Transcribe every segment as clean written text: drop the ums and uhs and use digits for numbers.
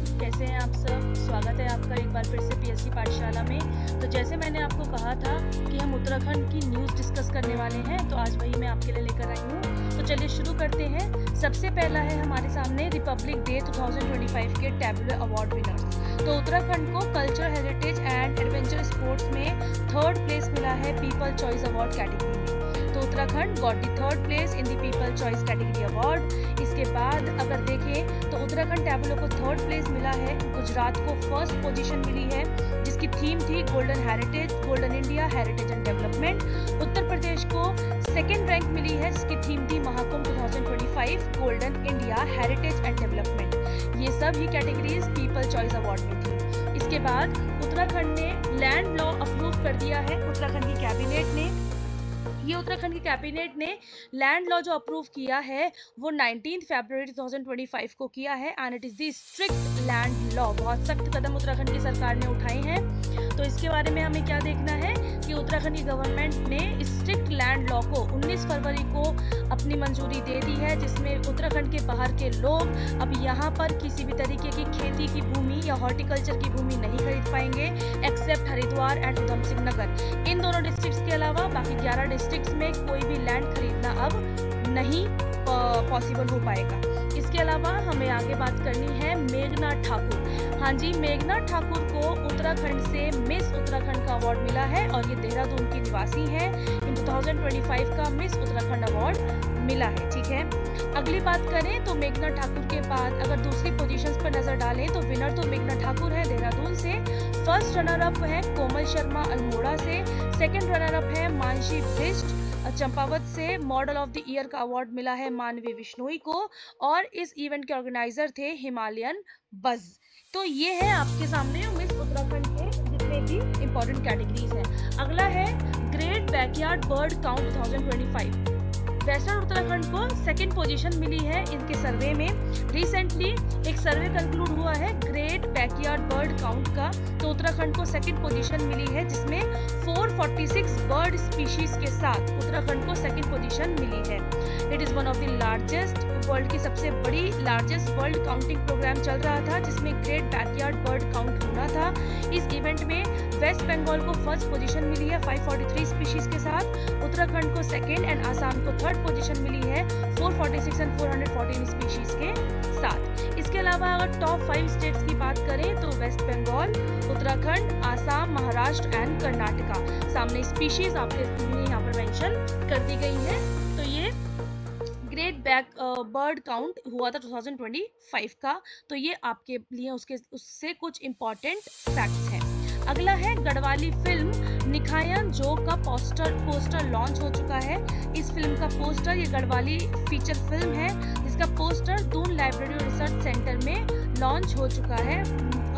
कैसे हैं आप सब। स्वागत है आपका एक बार फिर से पीएससी पाठशाला में। तो जैसे मैंने आपको कहा था कि हम उत्तराखंड की न्यूज़ डिस्कस करने वाले हैं, तो आज वही मैं आपके लिए लेकर आई हूँ। तो चलिए शुरू करते हैं। सबसे पहला है हमारे सामने रिपब्लिक डे 2025 के टैबलो अवार्ड विनर्स। तो उत्तराखंड को culture, heritage and adventure sports में 3rd प्लेस मिला है पीपल चॉइस अवार्ड कैटेगरी में। तो Uttarakhand got the 3rd place in the people choice category award. इसके बाद अगर देखें तो उत्तराखंड टैबलो को 3rd प्लेस मिला है। गुजरात को 1st पोजीशन मिली है, जिसकी थीम थी golden heritage, golden India, heritage and development. उत्तर प्रदेश को 2nd रैंक मिली है, जिसकी थीम थी Mahakumbh 2025, golden India, heritage and development. ये सब ही कैटेगरीज पीपल चॉइस अवार्ड में थी। इसके बाद उत्तराखंड ने लैंड लॉ अप्रूव कर दिया है। उत्तराखंड की कैबिनेट ने लैंड लॉ जो अप्रूव किया है वो 19 फरवरी 2025 को किया है, and it is the strict land law. बहुत सख्त कदम उत्तराखंड की सरकार ने उठाए हैं। तो इसके बारे में हमें क्या देखना है कि उत्तराखंड की गवर्नमेंट ने स्ट्रिक्ट लैंड लॉ को 19 फरवरी को अपनी मंजूरी दे दी है, जिसमें उत्तराखंड के बाहर के लोग अब यहाँ पर किसी भी तरीके की खेती की भूमि या हॉर्टिकल्चर की भूमि नहीं खरीद पाएंगे, एक्सेप्ट हरिद्वार एंड उधम सिंह नगर। इन दोनों डिस्ट्रिक्ट्स के अलावा बाकी 11 डिस्ट्रिक्ट्स में कोई भी लैंड खरीदना अब नहीं पॉसिबल हो पाएगा। इसके अलावा हमें आगे बात करनी है मेघना ठाकुर। हाँ जी, मेघना ठाकुर को उत्तराखंड से मिस उत्तराखंड का अवार्ड मिला है और ये देहरादून की निवासी है। इन 2025 का मिस उत्तराखंड अवार्ड मिला है। ठीक है, अगली बात करें तो मेघना ठाकुर के बाद अगर दूसरी पोजीशंस पर नजर डालें तो विनर तो मेघना ठाकुर है देहरादून से। 1st रनर अप है कोमल शर्मा अल्मोड़ा से। 2nd रनर अप है मानसी बिष्ट चंपावत से। मॉडल ऑफ द ईयर का अवार्ड मिला है मानवी विश्नोई को, और इस इवेंट के ऑर्गेनाइजर थे हिमालयन बज। तो ये है आपके सामने मिस उत्तराखंड के जितने भी इंपॉर्टेंट कैटेगरीज हैं। अगला है great backyard bird count 2025। Western Uttarakhand को 2nd पोजीशन मिली है इनके सर्वे में। रिसेंटली एक सर्वे कंक्लूड हुआ है ग्रेट बैकयार्ड बर्ड काउंट का, तो उत्तराखंड को 2nd पोजीशन मिली है, जिसमें 446 बर्ड स्पीशीज के साथ उत्तराखंड को 2nd पोजीशन मिली है। It is one of the largest, world की सबसे बड़ी लार्जेस्ट वर्ल्ड काउंटिंग प्रोग्राम चल रहा था, जिसमें ग्रेट बैकयार्ड बर्ड काउंट होना था। इस इवेंट में वेस्ट बंगाल को 1st पोजीशन मिली है 543 स्पीशीज के साथ, उत्तराखंड को 2nd एंड आसाम को 3rd पोजीशन मिली है 446 एंड 414 स्पीशीज के साथ। इसके अलावा अगर टॉप 5 स्टेट्स की बात करें तो वेस्ट बंगाल, उत्तराखंड, आसाम, महाराष्ट्र एंड कर्नाटका। सामने स्पीशीज आपके लिए यहाँ पर मेंशन कर दी गई है। तो ये ग्रेट बर्ड काउंट हुआ था 2025 का, तो ये आपके लिए उससे कुछ इंपॉर्टेंट फैक्ट्स हैं। अगला है गढ़वाली फिल्म निखायन जो का पोस्टर लॉन्च हो चुका है। इस फिल्म का पोस्टर, ये गढ़वाली फीचर फिल्म है जिसका पोस्टर दून लाइब्रेरी और रिसर्च सेंटर में लॉन्च हो चुका है।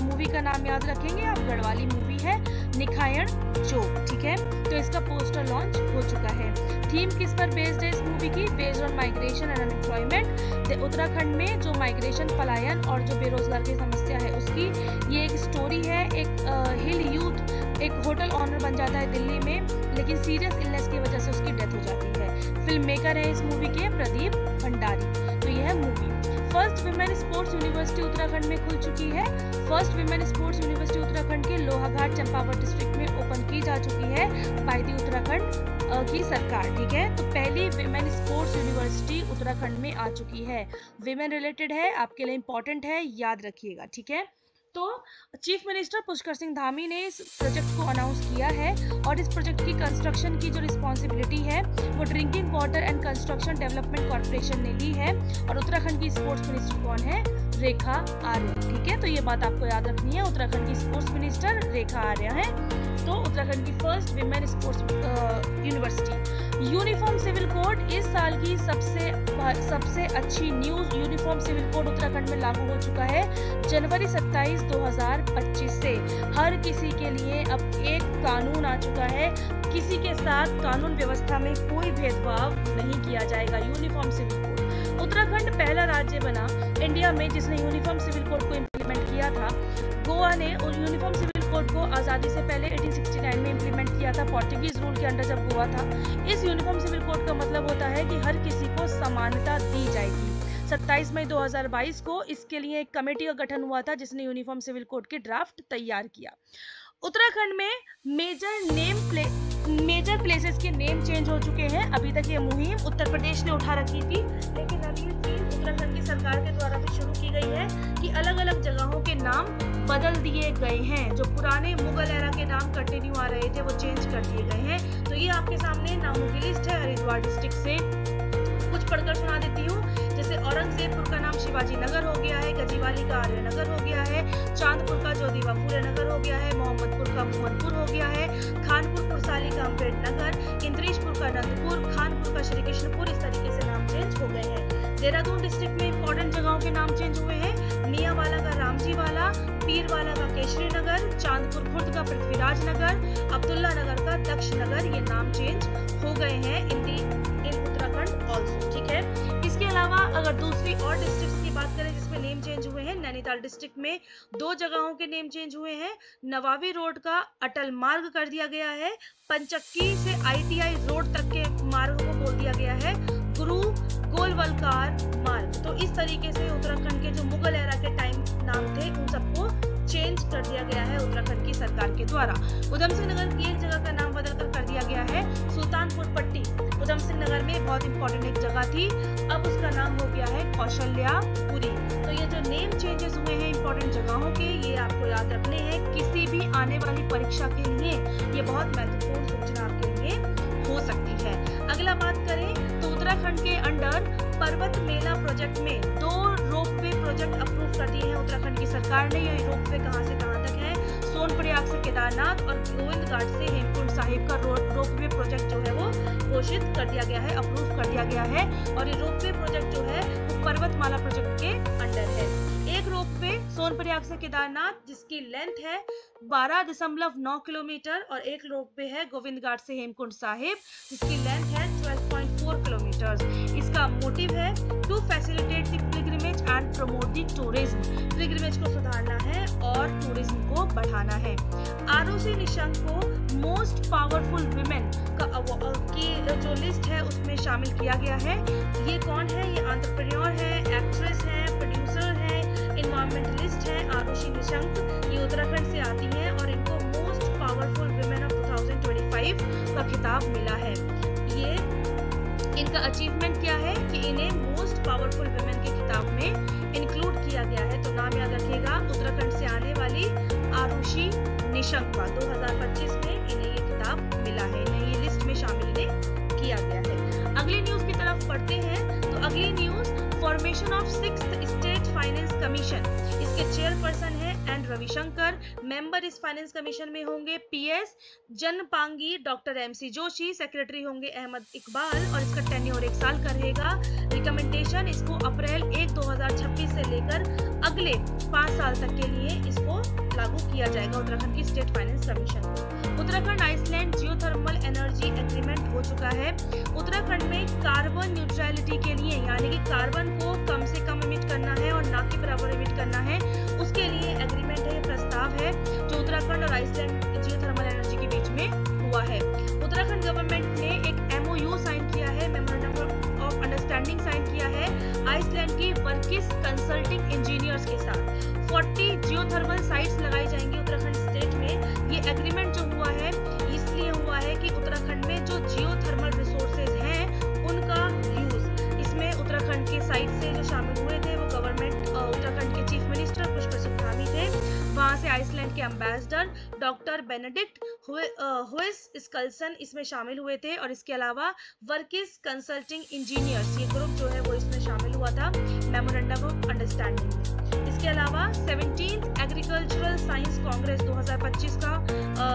मूवी का नाम याद रखेंगे आप, गढ़वाली मूवी है निखायन जो। ठीक है, तो इसका पोस्टर लॉन्च हो चुका है। थीम किस पर बेस्ड है इस मूवी की? Based on migration and unemployment. Uttarakhand में जो माइग्रेशन, पलायन और जो बेरोजगार की समस्या है उसकी ये एक स्टोरी है। एक हिल यूथ एक होटल ऑनर बन जाता है दिल्ली में, लेकिन सीरियस इलनेस की वजह से उसकी डेथ हो जाती है। फिल्म मेकर है इस मूवी के प्रदीप भंडारी। तो यह है movie. 1st women sports university Uttarakhand में खुल चुकी है। 1st women sports university Uttarakhand के लोहाघाट चंपावत डिस्ट्रिक्ट में ओपन की जा चुकी है बाय द उत्तराखंड की सरकार। ठीक है, तो पहली विमेन स्पोर्ट्स यूनिवर्सिटी उत्तराखंड में आ चुकी है। विमेन रिलेटेड है, आपके लिए इंपॉर्टेंट है, याद रखिएगा। ठीक है, तो चीफ मिनिस्टर पुष्कर सिंह धामी ने इस प्रोजेक्ट को अनाउंस किया है, और इस प्रोजेक्ट की कंस्ट्रक्शन की जो रिस्पॉन्सिबिलिटी है वो drinking water and construction development corporation ने ली है। और उत्तराखंड की स्पोर्ट्स मिनिस्टर कौन है? रेखा आर्य। ठीक है, तो ये बात आपको याद रखनी है, उत्तराखंड की स्पोर्ट्स मिनिस्टर रेखा आर्य है। तो उत्तराखंड की 1st women sports university. Uniform civil code इस साल की सबसे अच्छी news. Uniform civil code Uttarakhand में लागू हो चुका है जनवरी 27, 2025 से। हर किसी के लिए अब एक कानून आ चुका है, किसी के साथ कानून व्यवस्था में कोई भेदभाव नहीं किया जाएगा। Uniform civil code. उत्तराखंड पहला राज्य बना इंडिया में जिसने यूनिफॉर्म सिविल कोड को इम्प्लीमेंट किया था। गोवा ने यूनिफॉर्म सिविल कोड को आज़ादी से पहले 1869 में इम्प्लीमेंट किया था, पोर्टुगीज रूल के अंडर जब गोवा था। इस यूनिफॉर्म सिविल कोड का मतलब होता है कि हर किसी को समानता दी जाएगी। 27 मई 2022 को इसके लिए एक कमेटी का गठन हुआ था जिसने यूनिफॉर्म सिविल कोड की ड्राफ्ट तैयार किया। उत्तराखंड में मेजर प्लेसेस के नेम चेंज हो चुके हैं। अभी तक ये मुहिम उत्तर प्रदेश ने उठा रखी थी, लेकिन अब ये चीज उत्तराखंड की सरकार के द्वारा भी शुरू की गई है कि अलग अलग जगहों के नाम बदल दिए गए हैं। जो पुराने मुगल एरा के नाम कंटिन्यू आ रहे थे वो चेंज कर दिए गए हैं। तो ये आपके सामने नामों की लिस्ट है। हरिद्वार डिस्ट्रिक्ट से कुछ पढ़कर सुना देती हूँ। जैसे औरंगजेबपुर का नाम शिवाजी नगर हो गया है, गजीवाली का आर्य नगर हो गया है, चांदपुर का ज्योतिबा फूले नगर हो गया है, मोहम्मदपुर का मोहनपुर हो गया है, खानपुर कुरसाली का अम्बेड नगर, इंद्रेशपुर का नंदपुर, खानपुर का श्री कृष्णपुर, इस तरीके से नाम चेंज हो गए हैं। देहरादून डिस्ट्रिक्ट में इंपॉर्टेंट जगहों के नाम चेंज हुए हैं। मियावाला का रामजी वाला, पीरवाला का केशरी नगर, चांदपुर खुर्द का पृथ्वीराज नगर, अब्दुल्ला नगर का दक्ष नगर, ये नाम चेंज हो गए हैं इन उत्तराखंड ऑल्सो। ठीक है, इसके अलावा अगर दूसरी और डिस्ट्रिक्ट्स की बात करें जिसमें नेम चेंज हुए हैं, नैनीताल डिस्ट्रिक्ट में 2 जगहों के नेम चेंज हुए हैं। नवाबी रोड का अटल मार्ग कर दिया गया है, पंचक्की से ITI रोड तक के मार्ग को बोल दिया गया है गुरु गोलवलकार मार्ग। तो इस तरीके से उत्तराखंड के जो मुगल एरा के टाइम नाम थे उन सबको चेंज कर दिया गया है उत्तराखंड की सरकार के द्वारा। उधम सिंह नगर की एक जगह का नाम बदलकर कर दिया गया है सुल्तानपुर पट्टी। उधम सिंह नगर में बहुत इंपॉर्टेंट एक जगह थी, अब उसका नाम हो गया है कौशल्यापुरी। तो ये जो नेम चेंजेस हुए हैं इंपॉर्टेंट जगहों के, ये आपको याद रखने हैं किसी भी आने वाली परीक्षा के लिए। ये बहुत महत्वपूर्ण सूचना आपके लिए हो सकती है। अगला बात करें तो उत्तराखंड के अंडर पर्वत मेला प्रोजेक्ट में 2 रोपवे प्रोजेक्ट अप्रूव कर दिए हैं उत्तराखंड की सरकार ने। ये रोपवे कहां से कहां तक है? सोनप्रयाग से केदारनाथ और गोविंद घाट से हेमकुंड साहिब का रोपवे प्रोजेक्ट जो है वो घोषित कर दिया गया है, अप्रूव कर दिया गया है। और ये रोपवे प्रोजेक्ट जो है वो पर्वतमाला प्रोजेक्ट के अंडर है। एक रोपवे सोनप्रयाग से केदारनाथ जिसकी लेंथ है 12.9 किलोमीटर, और एक रोपवे है गोविंद घाट से हेमकुंड साहिब जिसकी लेंथ है 12.4 किलोमीटर। इसका मोटिव है to facilitate the pilgrimage and promote the tourism. Pilgrimage को सुधारना है और टूरिज्म को बढ़ाना है। आरुषि निशंक को मोस्ट पावरफुल वुमेन की जो लिस्ट है उसमें शामिल किया गया है। ये कौन है? ये एंटरप्रेन्योर है, एक्ट्रेस है, प्रोड्यूसर है, एनवायरमेंटलिस्ट है। आरुषि निशंक ये उत्तराखंड से आती हैं और इनको मोस्ट पावरफुल वुमेन ऑफ 2025 का खिताब मिला है। ये इनका अचीवमेंट क्या है कि इन्हें मोस्ट पावरफुल वुमेन के खिताब में इंक्लूड किया गया है। तो नाम याद रखिएगा, उत्तराखंड से आने वाली आरुषि निशंक का 2025 में इन्हें ये खिताब मिला है, इन्हें ये लिस्ट में शामिल किया गया है। अगली न्यूज की तरफ बढ़ते हैं। तो अगली news, formation of 6th state finance commission. इसके चेयरपर्सन है एन रविशंकर। मेंबर इस फाइनेंस कमीशन में होंगे PS Janpangi, doctor MC Joshi. Secretary होंगे अहमद इकबाल और इसका टेन्योर 1 साल का रहेगा। रिकमेंडेशन, इसको अप्रैल 1, 2026 से लेकर अगले 5 साल तक के लिए इसको लागू किया जाएगा उत्तराखंड की स्टेट फाइनेंस कमीशन को। Uttarakhand Iceland geothermal energy agreement हो चुका है। उत्तराखंड में कार्बन न्यूट्रलिटी के लिए, यानी कि कार्बन को कम से कम इमिट करना है और ना के बराबर इमिट करना है, उसके लिए एग्रीमेंट है, प्रस्ताव है जो उत्तराखंड और आइसलैंड जियोथर्मल एनर्जी के बीच में हुआ है। उत्तराखंड गवर्नमेंट ने एक MOU साइन किया है, मेमोरेंडम ऑफ अंडरस्टैंडिंग साइन किया है आइसलैंड की वर्किस कंसल्टिंग इंजीनियर्स के साथ। 40 जियोथर्मल साइट्स लगाई जाएंगी उत्तराखंड स्टेट में। ये एग्रीमेंट जो हुआ है इसलिए हुआ है कि उत्तराखंड में जो जियोथर्मल रिसोर्सेज हैं उनका यूज, इसमें उत्तराखंड के साइट से जो शामिल हुए थे वो गवर्नमेंट उत्तराखंड के चीफ मिनिस्टर पुष्कर सिंह धामी थे। वहां से आइसलैंड के एम्बेसडर डॉक्टर बेनेडिक्ट हुइस स्कल्सन इसमें शामिल हुए थे, और इसके अलावा वर्किस कंसल्टिंग इंजीनियर्स ये ग्रुप जो है वो इसमें शामिल हुआ था मेमोरेंडम ऑफ अंडरस्टैंडिंग में। इसके अलावा 17th एग्रीकल्चरल साइंस कांग्रेस 2025 का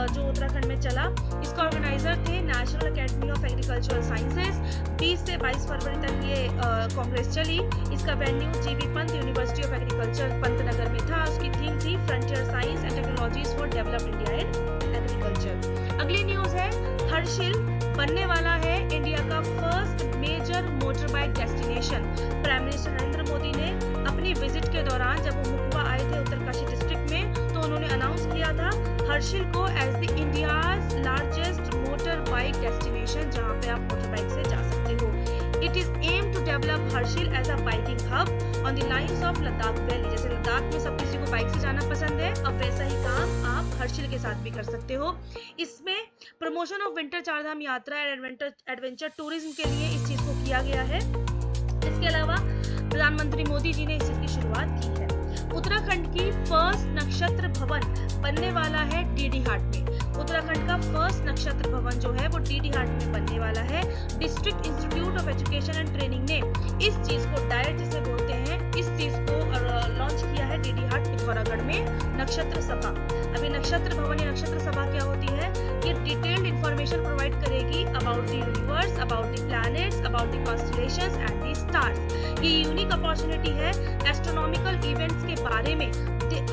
जो उत्तराखंड में चला, इसका ऑर्गेनाइजर थे national academy of agricultural sciences. 20 से 22 फरवरी तक ये कांग्रेस चली। इसका venue GV Pant university of agriculture Pantnagar में था। उसकी थीम थी frontier science and technologies for developed India in agriculture. अगली न्यूज है, हर्षिल बनने वाला है इंडिया का first major motor bike destination. Prime minister Narendra Modi ने अपनी विजिट के दौरान जब वो मुकबा आए थे उत्तरकाशी डिस्ट्रिक्ट में, तो उन्होंने अनाउंस किया था हर्षिल को as the India's largest motor bike destination, जहां पे आप मोटर बाइक से जा सकते हो। It is aim to develop Harshil as a biking hub on the lines of Ladakh Valley। जैसे लद्दाख में सब किसी को बाइक से जाना पसंद है, अब वैसा ही काम आप हर्षिल के साथ भी कर सकते हो। इसमें प्रमोशन ऑफ विंटर चारधाम यात्रा एंड एडवेंचर टूरिज्म के लिए इस चीज को किया गया है। इसके अलावा प्रधानमंत्री मोदी जी ने इस चीज की शुरुआत की है। उत्तराखंड की फर्स्ट नक्षत्र भवन बनने वाला है डीडी हाट में। उत्तराखंड का फर्स्ट नक्षत्र भवन जो है वो डीडी हाट में बनने वाला है। District institute of education and training ने इस चीज को डायट जिसे बोलते हैं, इस चीज को लॉन्च किया है डीडी हाट पिथौरागढ़ में नक्षत्र सभा। अभी नक्षत्र भवन या नक्षत्र सभा क्या होती है? ये डिटेल्ड इंफॉर्मेशन प्रोवाइड करेगी about the universe, about the planets, about the constellations and the stars. ये यूनिक अपॉर्चुनिटी है एस्ट्रोनॉमिकल इवेंट्स के बारे में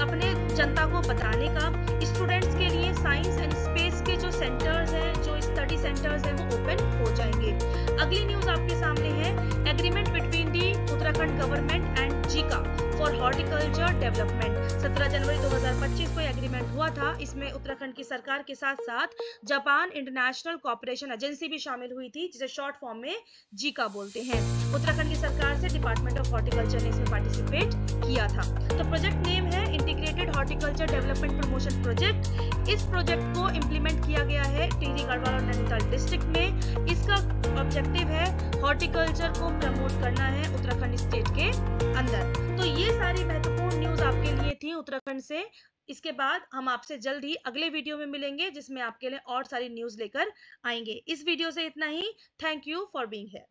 अपने जनता को बताने का। स्टूडेंट्स के लिए साइंस एंड स्पेस के जो सेंटर्स हैं, जो स्टडी सेंटर्स हैं, वो ओपन हो जाएंगे। अगली न्यूज आपके सामने है agreement between the Uttarakhand government and Zika for horticulture development. 17 जनवरी 2025 को एग्रीमेंट हुआ था। इसमें उत्तराखंड की सरकार के साथ साथ जापान इंटरनेशनल कोऑपरेशन एजेंसी भी शामिल हुई थी, जिसे शॉर्ट फॉर्म में जीका बोलते हैं। उत्तराखंड की सरकार से डिपार्टमेंट ऑफ हॉर्टिकल्चर ने इसमें पार्टिसिपेट किया था। तो प्रोजेक्ट नेम है integrated horticulture development promotion project. इस प्रोजेक्ट को इम्प्लीमेंट किया गया है टिहरी गढ़वाल और नैनीताल डिस्ट्रिक्ट में। इसका ऑब्जेक्टिव है हॉर्टिकल्चर को प्रमोट करना है उत्तराखंड स्टेट के अंदर। तो ये सारी महत्वपूर्ण न्यूज आपके लिए थी उत्तराखंड से। इसके बाद हम आपसे जल्द ही अगले वीडियो में मिलेंगे, जिसमें आपके लिए और सारी न्यूज लेकर आएंगे। इस वीडियो से इतना ही। Thank you for being here.